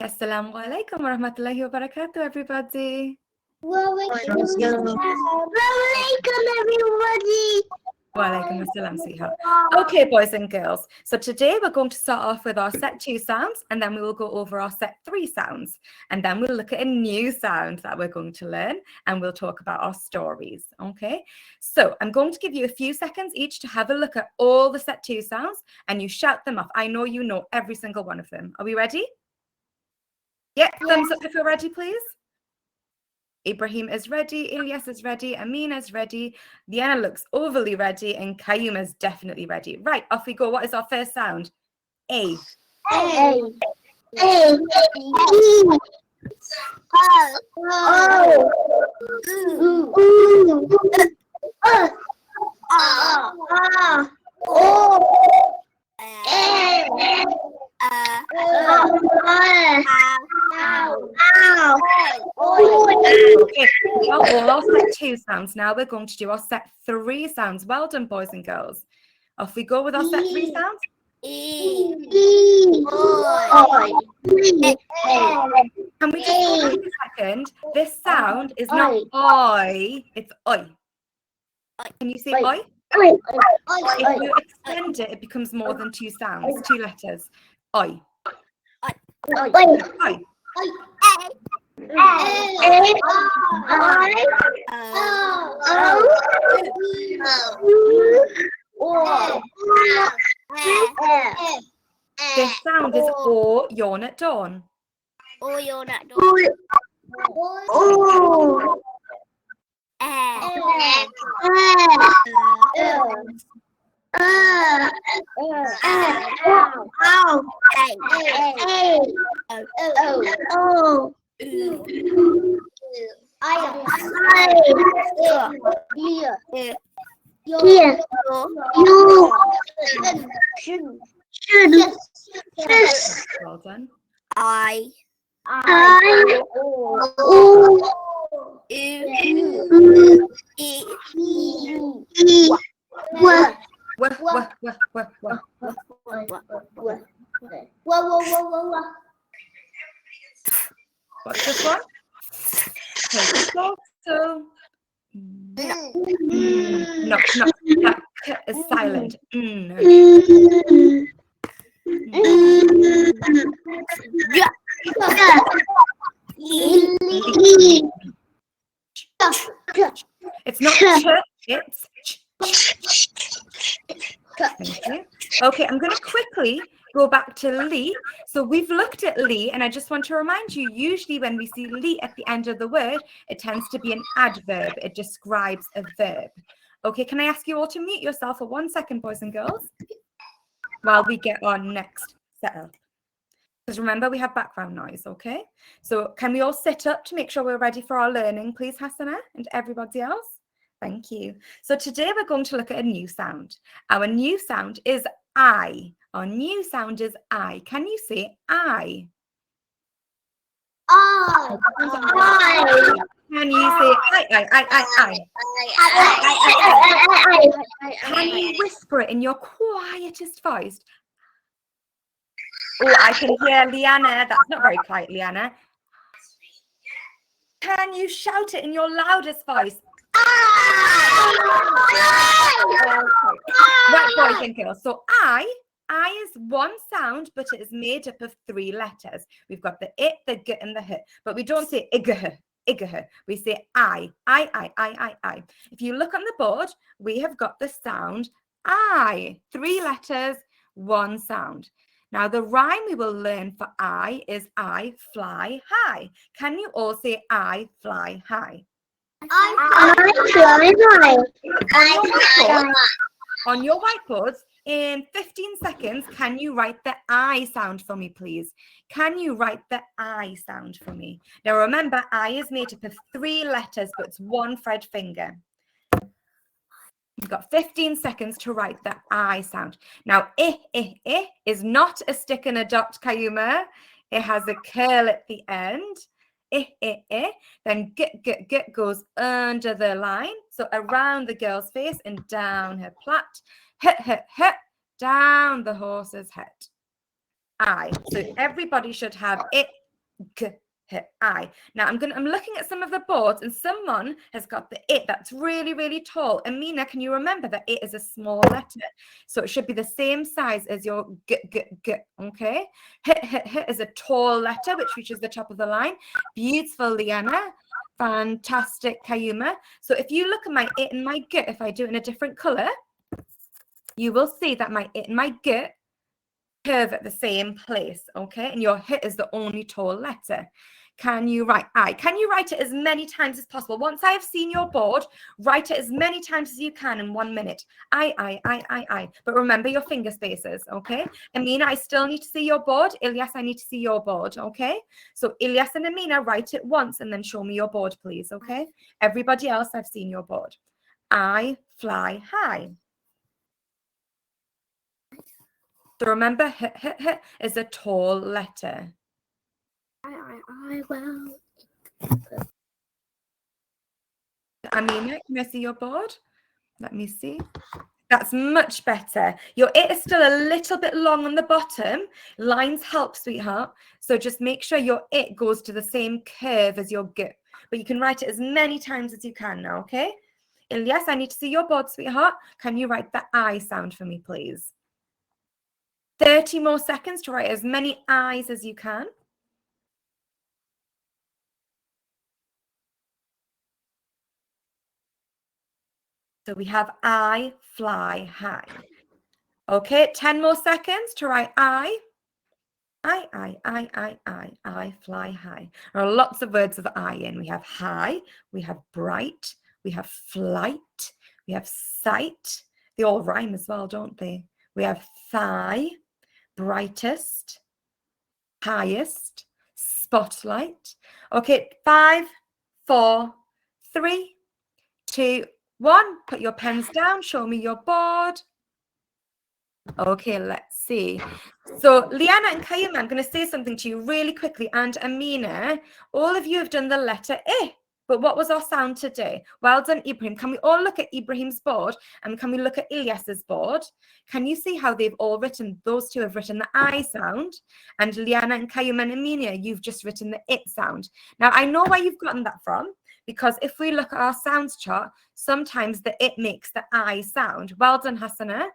Assalamu alaikum wa rahmatullahi wa barakatuh, everybody. Welcome, everybody. Walaikum assalam, sweetheart. Okay, boys and girls. So today we're going to start off with our set 2 sounds, and then we will go over our set 3 sounds. And then we'll look at a new sound that we're going to learn, and we'll talk about our stories. Okay, so I'm going to give you a few seconds each to have a look at all the set 2 sounds, and you shout them off. I know you know every single one of them. Are we ready? Yeah, thumbs up if you're ready, please. Ibrahim is ready, Ilyas is ready, Amina is ready, Liana looks overly ready, and Kayum is definitely ready. Right, off we go. What is our first sound? A. A. Okay, all our set 2 sounds. Now we're going to do our set 3 sounds. Well done, boys and girls. Off we go with our set 3 sounds. Can we just go back a second? This sound is not oi, it's oi. Can you say oi? If you extend it, it becomes more than 2 sounds, 2 letters. Oi. Oi. This sound is O, yawn at dawn. Well done. What's this one? Take a photo. No, that K is silent. It's not ch, it's ch. Thank you. Okay, I'm going to quickly go back to Lee. So we've looked at Lee, and I just want to remind you, usually when we see Lee at the end of the word, it tends to be an adverb. It describes a verb. Okay, can I ask you all to mute yourself for 1 second, boys and girls, while we get our next setup? Because remember, we have background noise, okay? So can we all sit up to make sure we're ready for our learning, please, Hassana, and everybody else? Thank you. So today we're going to look at a new sound. Our new sound is I. Our new sound is I. Can you say I? Can you say I? Can you whisper it in your quietest voice? Oh, I can hear Liana. That's not very quiet, Liana. Can you shout it in your loudest voice? Right, boys and girls. So I is one sound, but it is made up of 3 letters. We've got the I, the G, and the H. But we don't say igh. We say I. If you look on the board, we have got the sound I. 3 letters, 1 sound. Now, the rhyme we will learn for I is I fly high. Can you all say I fly high? I fly high. On your whiteboards, in 15 seconds, can you write the I sound for me, please? Can you write the I sound for me? Now, remember, I is made up of 3 letters, but it's 1 fret finger. You've got 15 seconds to write the I sound. Now, I is not a stick and a dot, Kayuma. It has a curl at the end. Then g goes under the line, so around the girl's face and down her plait. H, down the horse's head. I. So everybody should have it, G, H, I. Now I'm looking at some of the boards, and someone has got the it that's really, really tall. Amina, can you remember that it is a small letter? So it should be the same size as your G, G, G, okay? H, H, H is a tall letter which reaches the top of the line. Beautiful, Liana. Fantastic, Kayuma. So if you look at my it and my G, if I do it in a different color, you will see that my it and my G curve at the same place, okay? And your H is the only tall letter. Can you write I? Can you write it as many times as possible? Once I have seen your board, write it as many times as you can in 1 minute. I. But remember your finger spaces, okay? Amina, I still need to see your board. Ilyas, I need to see your board, okay? So Ilyas and Amina, write it once and then show me your board, please, okay? Everybody else, I've seen your board. I fly high. So remember, H, H, H is a tall letter. I will. Amina, can I see your board? Let me see. That's much better. Your it is still a little bit long on the bottom. Lines help, sweetheart. So just make sure your it goes to the same curve as your G. But you can write it as many times as you can now, okay? Ilyas, I need to see your board, sweetheart. Can you write the I sound for me, please? 30 more seconds to write as many I's as you can. So we have I fly high. Okay, 10 more seconds to write I fly high. There are lots of words of I in. We have high, we have bright, we have flight, we have sight. They all rhyme as well, don't they? We have thigh, brightest, highest, spotlight. Okay, 5, 4, 3, 2, 1. Put your pens down. Show me your board. Okay, let's see. So Liana and Kayuma, I'm going to say something to you really quickly. And Amina, all of you have done the letter I. But what was our sound today? Well done, Ibrahim. Can we all look at Ibrahim's board? And can we look at Ilyas's board? Can you see how they've all written, those two have written the I sound. And Liana and Kayuma and Amina, you've just written the it sound. Now, I know where you've gotten that from. Because if we look at our sounds chart, sometimes the it makes the I sound. Well done, Hassana.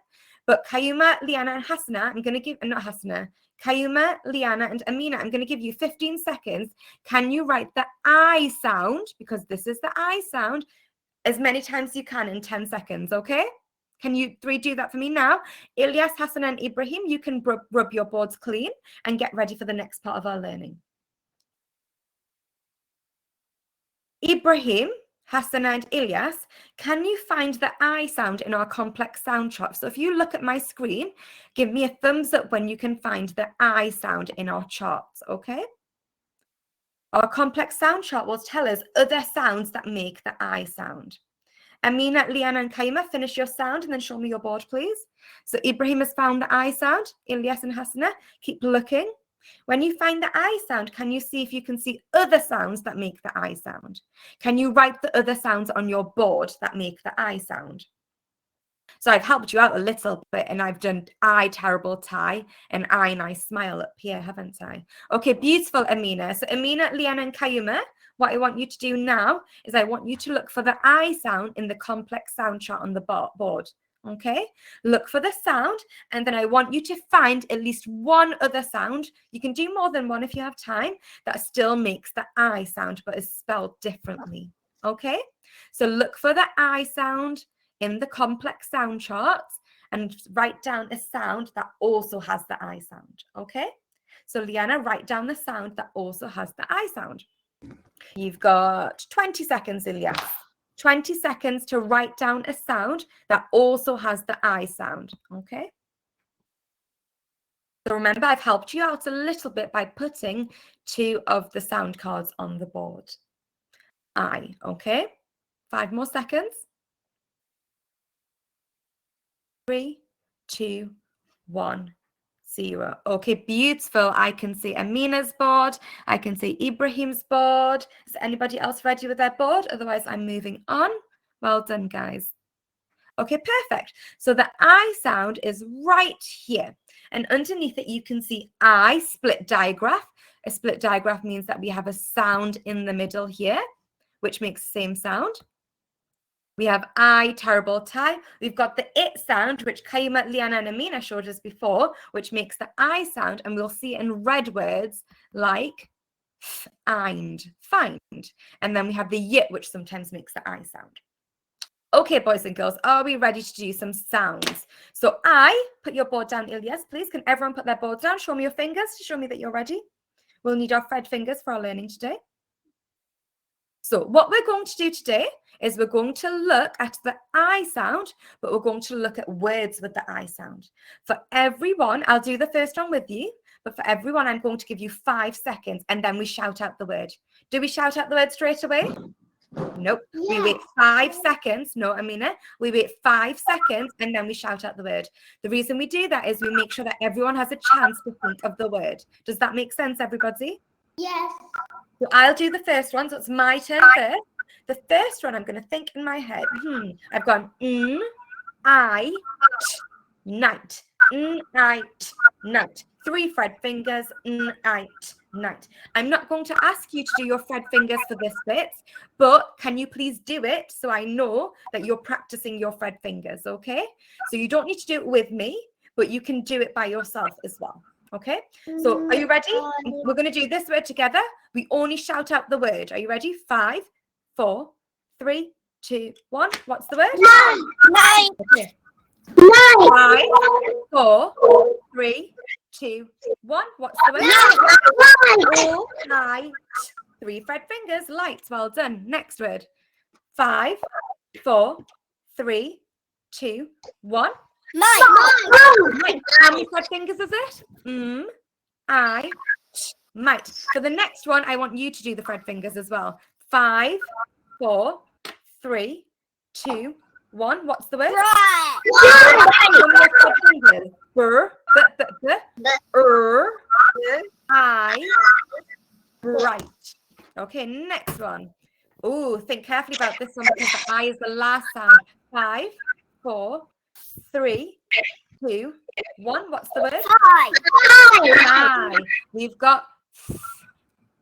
But Kayuma, Liana, and Hassana, I'm going to give, not Hassana, Kayuma, Liana, and Amina, I'm going to give you 15 seconds. Can you write the I sound, because this is the I sound, as many times as you can in 10 seconds, okay? Can you three do that for me now? Ilyas, Hassana, and Ibrahim, you can rub your boards clean and get ready for the next part of our learning. Ibrahim, Hassana, and Ilyas, can you find the I sound in our complex sound chart? So if you look at my screen, give me a thumbs up when you can find the I sound in our charts, okay? Our complex sound chart will tell us other sounds that make the I sound. Amina, Liana, and Kayuma, finish your sound and then show me your board, please. So Ibrahim has found the I sound. Ilyas and Hassana, keep looking. When you find the I sound, can you see if you can see other sounds that make the I sound? Can you write the other sounds on your board that make the I sound? So I've helped you out a little bit and I've done I terrible tie and I nice smile up here, haven't I? Okay, beautiful, Amina. So Amina, Liana, and Kayuma, what I want you to do now is I want you to look for the I sound in the complex sound chart on the board. Okay, look for the sound, and then I want you to find at least one other sound. You can do more than one if you have time, that still makes the I sound but is spelled differently. Okay, so look for the I sound in the complex sound charts and write down a sound that also has the I sound. Okay, so Liana, write down the sound that also has the I sound. You've got 20 seconds, Ilyas. 20 seconds to write down a sound that also has the I sound, okay? So remember, I've helped you out a little bit by putting 2 of the sound cards on the board. I, okay? 5 more seconds. 3, 2, 1, 0. Okay, beautiful. I can see Amina's board. I can see Ibrahim's board. Is anybody else ready with their board? Otherwise, I'm moving on. Well done, guys. Okay, perfect. So the I sound is right here. And underneath it, you can see I split digraph. A split digraph means that we have a sound in the middle here, which makes the same sound. We have I, terrible, tie. We've got the it sound, which Kaima, Liana, and Amina showed us before, which makes the I sound, and we'll see it in red words like find. And then we have the yit, which sometimes makes the I sound. Okay, boys and girls, are we ready to do some sounds? So put your board down, Ilyas, please. Can everyone put their boards down? Show me your fingers to show me that you're ready. We'll need our Fred fingers for our learning today. So what we're going to do today is we're going to look at the I sound, but we're going to look at words with the I sound. For everyone, I'll do the first one with you, but for everyone, I'm going to give you 5 seconds, and then we shout out the word. Do we shout out the word straight away? Nope. Yeah. We wait 5 seconds. No, Amina. We wait 5 seconds, and then we shout out the word. The reason we do that is we make sure that everyone has a chance to think of the word. Does that make sense, everybody? Yes. So I'll do the first one. So it's my turn first. The first one I'm going to think in my head. I've gone I, night. I, night. 3 Fred fingers. I, night. I'm not going to ask you to do your Fred fingers for this bit, but can you please do it so I know that you're practicing your Fred fingers, okay? So you don't need to do it with me, but you can do it by yourself as well. Okay, so are you ready? We're going to do this word together. We only shout out the word. Are you ready? 5, 4, 3, 2, 1. What's the word? Night. Okay. 5, 4, 3, 2, 1. What's the word? All night. 3 Fred fingers. Lights. Well done. Next word. 5, 4, 3, 2, 1. Night. How many Fred fingers is it? I, might. For the next one, I want you to do the Fred fingers as well. 5, 4, 3, 2, 1. What's the word? I, bright. Okay, next one. Oh, think carefully about this one because the I is the last sound. 5, 4, 3, 2, 1. What's the word? I. We've got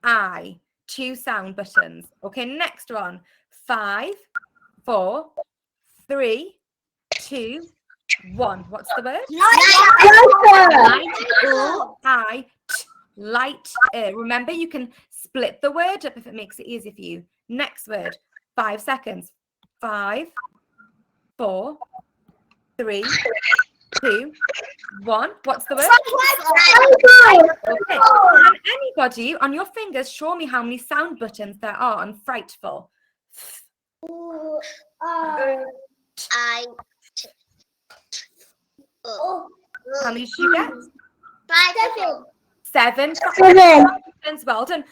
I. 2 sound buttons. Okay, next one. 5, 4, 3, 2, 1. What's the word? Light. Light. Remember, you can split the word up if it makes it easier for you. Next word. 5 seconds. 5, 4, 3, 2, 1. What's the word? Okay. Can anybody on your fingers show me how many sound buttons there are on frightful? How many did you get? 7. 7. Well done.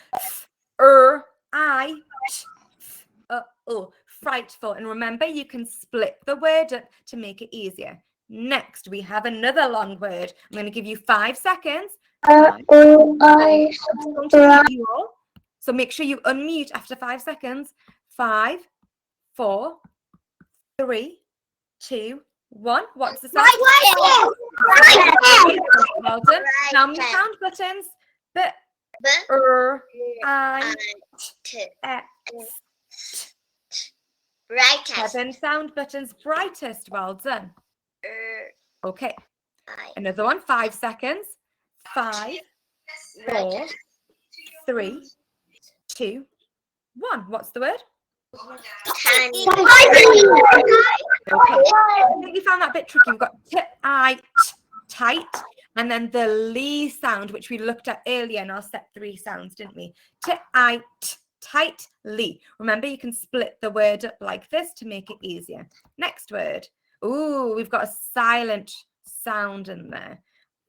Frightful. And remember, you can split the word up to make it easier. Next, we have another long word. I'm going to give you 5 seconds. So make sure you unmute after 5 seconds. 5, 4, 3, 2, 1. What's the sound? Well done. How many sound buttons? Brightest. 7 sound buttons. Brightest. Well done. Okay. Another one. 5 seconds. 5, 4, 3, 2, 1. What's the word? Okay. I think you found that a bit tricky. We've got tight, and then the lee sound, which we looked at earlier in our set 3 sounds, didn't we? Tight, lee. Remember, you can split the word up like this to make it easier. Next word. Ooh, we've got a silent sound in there.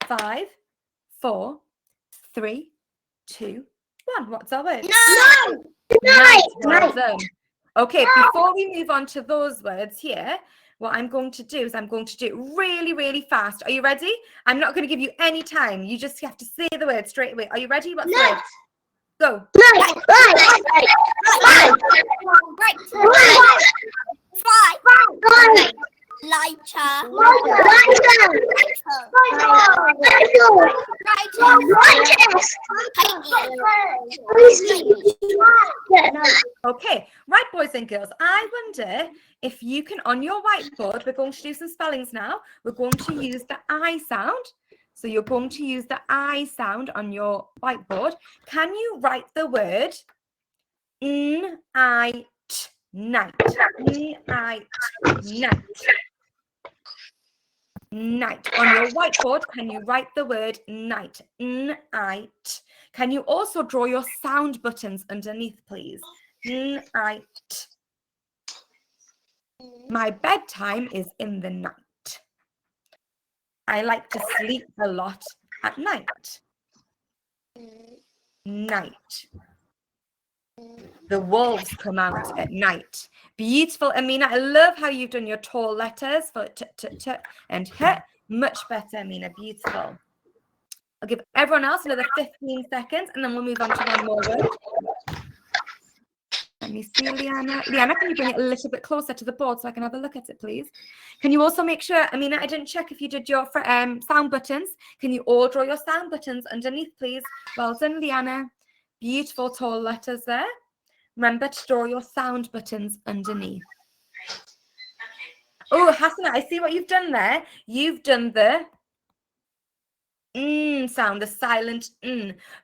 5, 4, 3, 2, 1. What's our word? Night. Well done. Okay, before we move on to those words here, what I'm going to do is I'm going to do it really, really fast. Are you ready? I'm not going to give you any time. You just have to say the word straight away. Are you ready? What's the word? Go. Okay, right, boys and girls, I wonder if you can, on your whiteboard, we're going to do some spellings now. We're going to use the I sound. So you're going to use the I sound on your whiteboard. Can you write the word night? Night. Night. Night. Night. On your whiteboard, can you write the word night? Night. Can you also draw your sound buttons underneath, please? Night. My bedtime is in the night. I like to sleep a lot at night. Night. The wolves come out at night. Beautiful, Amina. I love how you've done your tall letters for t, t, t and h. Much better, Amina. Beautiful. I'll give everyone else another 15 seconds and then we'll move on to one more word. Let me see, Liana. Liana, can you bring it a little bit closer to the board so I can have a look at it, please? Can you also make sure, Amina, I didn't check if you did your sound buttons. Can you all draw your sound buttons underneath, please? Well done, Liana. Beautiful tall letters there. Remember to draw your sound buttons underneath. Oh, Hasana, I see what you've done there. You've done the sound, the silent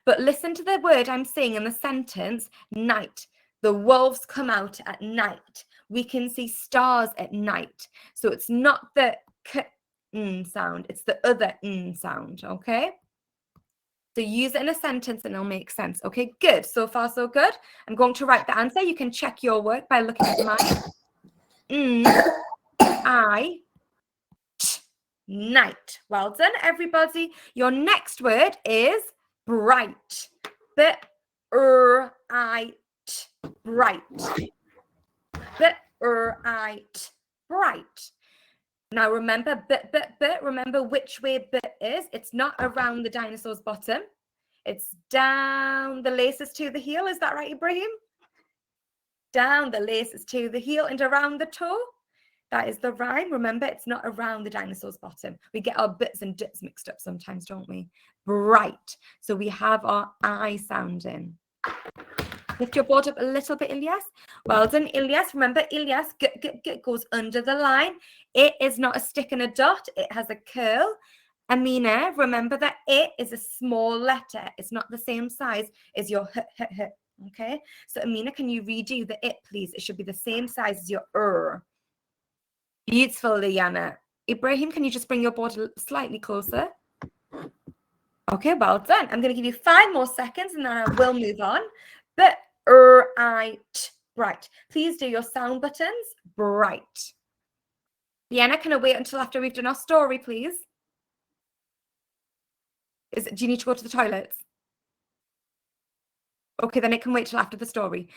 But listen to the word I'm saying in the sentence, night. The wolves come out at night. We can see stars at night. So it's not the k sound, it's the other sound, okay? So use it in a sentence and it'll make sense. Okay, good. So far, so good. I'm going to write the answer. You can check your work by looking at mine. I, t, night. Well done, everybody. Your next word is bright. B-r-I-t, bright. B-r-I-t, bright. Now remember, remember which way b is. It's not around the dinosaur's bottom. It's down the laces to the heel. Is that right, Ibrahim? Down the laces to the heel and around the toe. That is the rhyme. Remember, it's not around the dinosaur's bottom. We get our bits and dits mixed up sometimes, don't we? Bright. So we have our I sound in. Lift your board up a little bit, Ilyas. Well done, Ilyas. Remember, Ilyas, g goes under the line. It is not a stick and a dot. It has a curl. Amina, remember that it is a small letter. It's not the same size as your h. Okay? So, Amina, can you redo the it, please? It should be the same size as your Beautiful, Liana. Ibrahim, can you just bring your board slightly closer? Okay, well done. I'm going to give you 5 more seconds and then I will move on. Bright. Please do your sound buttons. Bright. Liana, can I wait until after we've done our story, please? Do you need to go to the toilets? Okay, then it can wait till after the story.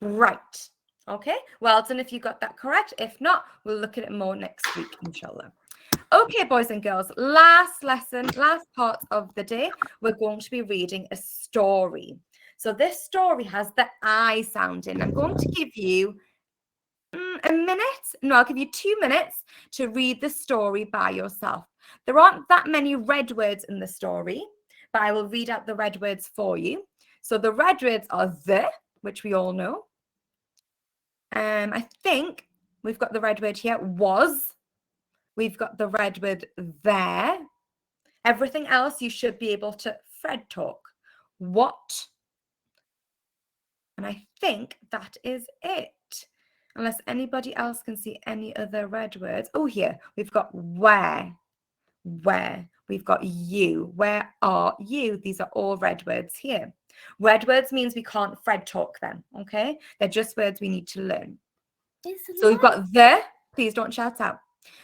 Bright. Okay, well done if you got that correct. If not, we'll look at it more next week, inshallah. Okay, boys and girls, last lesson, last part of the day, we're going to be reading a story. So this story has the I sound in. I'm going to give you a minute. No, I'll give you 2 minutes to read the story by yourself. There aren't that many red words in the story, but I will read out the red words for you. So the red words are the, which we all know. I think we've got the red word here, was. We've got the red word there. Everything else you should be able to Fred talk. What? And I think that is it. Unless anybody else can see any other red words. Oh, here, we've got where. Where. We've got you. Where are you? These are all red words here. Red words means we can't Fred talk them, okay? They're just words we need to learn. So we've got the, please don't shout out.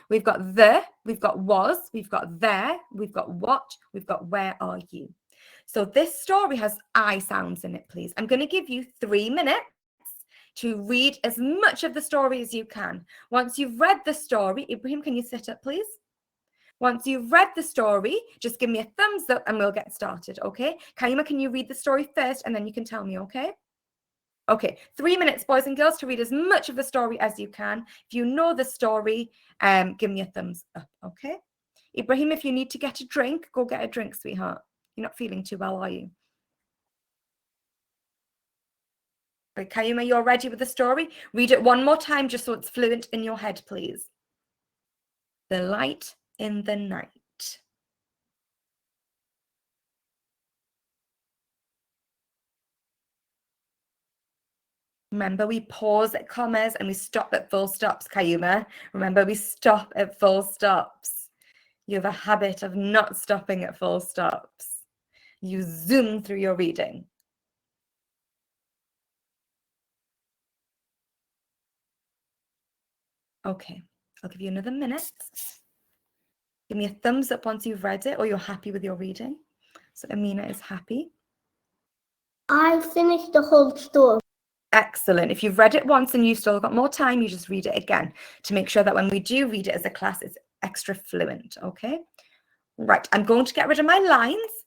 We've got the, we've got was, we've got there, we've got what, we've got where are you. So this story has I sounds in it, please. I'm going to give you 3 minutes to read as much of the story as you can. Once you've read the story, Ibrahim, can you sit up, please? Once you've read the story, just give me a thumbs up and we'll get started, okay? Kaima, can you read the story first and then you can tell me, okay? Okay, 3 minutes, boys and girls, to read as much of the story as you can. If you know the story, give me a thumbs up, okay? Ibrahim, if you need to get a drink, go get a drink, sweetheart. You're not feeling too well, are you? Okay, Kayuma, you're ready with the story? Read it one more time just so it's fluent in your head, please. The light in the night. Remember, we pause at commas and we stop at full stops, Kayuma. Remember, we stop at full stops. You have a habit of not stopping at full stops. You zoom through your reading. Okay, I'll give you another minute. Give me a thumbs up once you've read it or you're happy with your reading. So Amina is happy. I finished the whole story. Excellent. If you've read it once and you've still got more time, you just read it again to make sure that when we do read it as a class, it's extra fluent, okay? Right, I'm going to get rid of my lines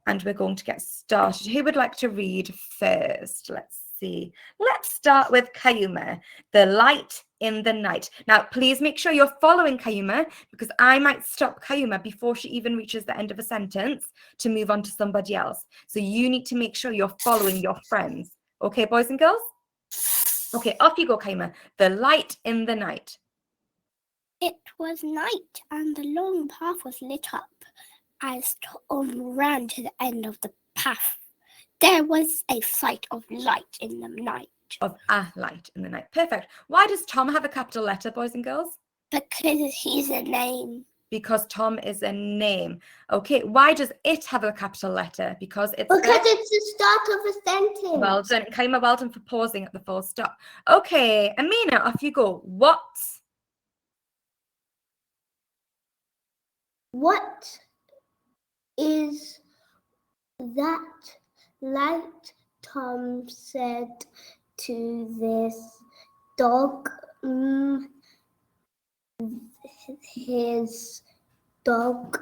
and we're going to get started. Who would like to read first? Let's see. Let's start with Kayuma, The Light in the Night. Now, please make sure you're following Kayuma because I might stop Kayuma before she even reaches the end of a sentence to move on to somebody else. So you need to make sure you're following your friends. Okay, boys and girls? Okay, off you go, Kayuma. The Light in the Night. It was night, and the long path was lit up. As Tom ran to the end of the path, there was a sight of light in the night. Of a light in the night. Perfect. Why does Tom have a capital letter, boys and girls? Because he's a name. Because Tom is a name. Okay, why does it have a capital letter? Because it's the start of a sentence. Well done, Kayuma, well done for pausing at the full stop. Okay, Amina, off you go. What is that light? Tom said to this dog. His dog.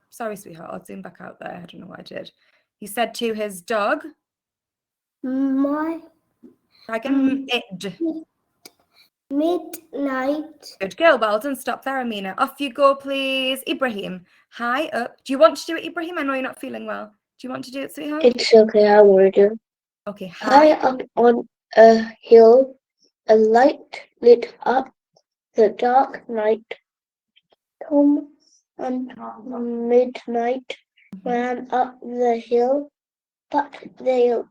Sorry, sweetheart, I'll zoom back out there. I don't know what I did. He said to his dog. Midnight. Good girl, well done. Stop there, Amina. Off you go, please. Ibrahim, high up. Do you want to do it, Ibrahim? I know you're not feeling well. Do you want to do it, sweetheart? It's okay, I will do. Okay, high up on a hill, a light lit up the dark night. Tom and midnight ran up the hill, but the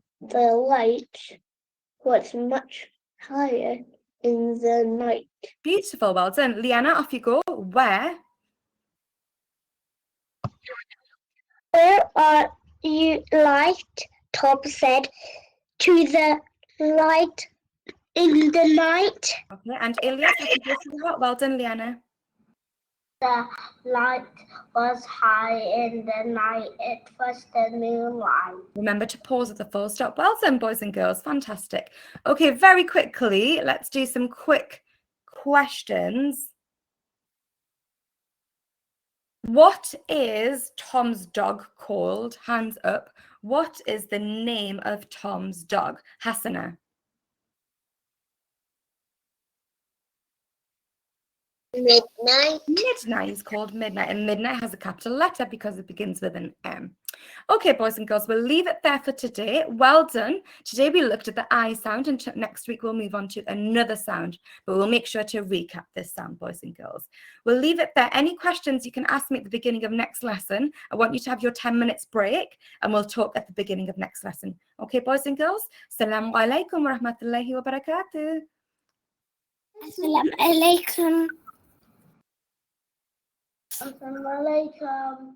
light was much higher in the night. Beautiful, well done. Liana, off you go. Where are you, light? Tom said to the light in the night. Okay, and Ilyas, off you go, sweetheart. Well done, Liana. The light was high in the night. It was the moonlight. Remember to pause at the full stop. Well done, boys and girls. Fantastic. Okay, very quickly, let's do some quick questions. What is Tom's dog called? Hands up. What is the name of Tom's dog? Hassana. Midnight. Midnight is called Midnight, and Midnight has a capital letter because it begins with an M. Okay, boys and girls, we'll leave it there for today. Well done. Today we looked at the I sound, and next week we'll move on to another sound, but we'll make sure to recap this sound, boys and girls. We'll leave it there. Any questions you can ask me at the beginning of next lesson. I want you to have your 10 minutes break, and we'll talk at the beginning of next lesson. Okay, boys and girls? Assalamu alaikum wa rahmatullahi wa barakatuh. Assalamu alaikum. Assalamu alaikum.